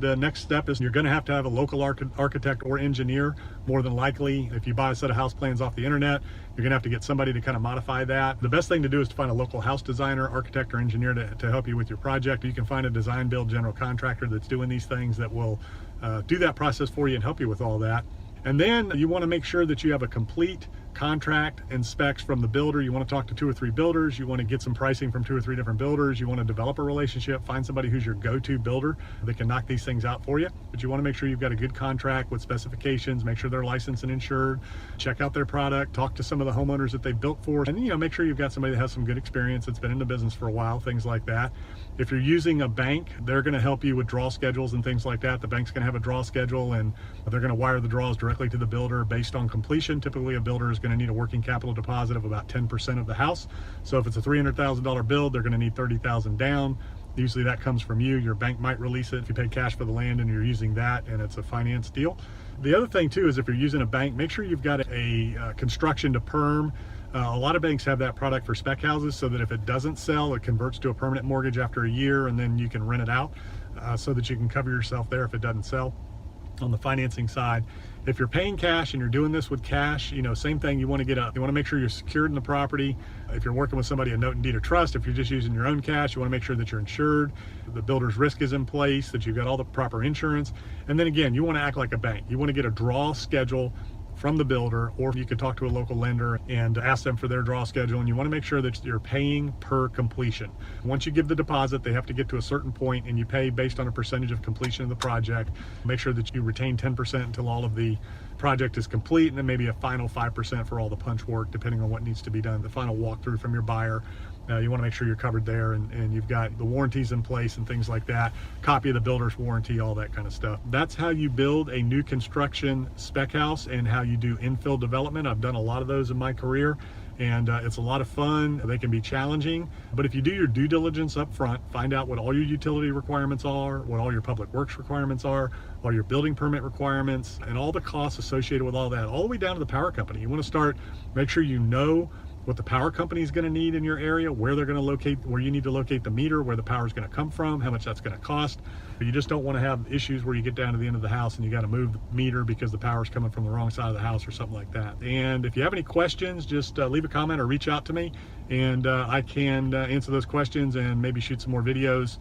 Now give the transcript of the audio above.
the next step is you're going to have a local architect or engineer, more than likely. If you buy a set of house plans off the internet, you're going to have to get somebody to kind of modify that. The best thing to do is to find a local house designer, architect, or engineer to help you with your project. You can find a design build general contractor that's doing these things that will do that process for you and help you with all that. And then you want to make sure that you have a complete contract and specs from the builder. You want to talk to 2 or 3 builders. You want to get some pricing from 2 or 3 different builders. You want to develop a relationship, find somebody who's your go-to builder that can knock these things out for you. But you want to make sure you've got a good contract with specifications, make sure they're licensed and insured, check out their product, talk to some of the homeowners that they've built for, and make sure you've got somebody that has some good experience, that's been in the business for a while, things like that. If you're using a bank, they're going to help you with draw schedules and things like that. The bank's going to have a draw schedule, and they're going to wire the draws directly to the builder based on completion. Typically, a builder is going to need a working capital deposit of about 10% of the house. So if it's a $300,000 build, they're going to need $30,000 down. Usually that comes from you. Your bank might release it if you pay cash for the land and you're using that and it's a finance deal. The other thing too is if you're using a bank, make sure you've got a construction to perm. A lot of banks have that product for spec houses so that if it doesn't sell, it converts to a permanent mortgage after a year, and then you can rent it out so that you can cover yourself there if it doesn't sell. On the financing side, if you're paying cash and you're doing this with cash, same thing. You want to make sure you're secured in the property. If you're working with somebody, a note and deed of trust. If you're just using your own cash, you want to make sure that you're insured, the builder's risk is in place, that you've got all the proper insurance. And then again, you want to act like a bank. You want to get a draw schedule from the builder, or you could talk to a local lender and ask them for their draw schedule. And you want to make sure that you're paying per completion. Once you give the deposit, they have to get to a certain point, and you pay based on a percentage of completion of the project. Make sure that you retain 10% until all of the project is complete, and then maybe a final 5% for all the punch work, depending on what needs to be done. The final walkthrough from your buyer. You want to make sure you're covered there, and you've got the warranties in place and things like that. Copy of the builder's warranty, all that kind of stuff. That's how you build a new construction spec house and how you do infill development. I've done a lot of those in my career, and it's a lot of fun. They can be challenging, but if you do your due diligence up front, find out what all your utility requirements are, what all your public works requirements are, all your building permit requirements, and all the costs associated with all that, all the way down to the power company. You want to start, make sure you know what the power company is going to need in your area, where they're going to locate, where you need to locate the meter, where the power is going to come from, how much that's going to cost. But you just don't want to have issues where you get down to the end of the house and you got to move the meter because the power is coming from the wrong side of the house or something like that. And if you have any questions, just leave a comment or reach out to me, and I can answer those questions and maybe shoot some more videos.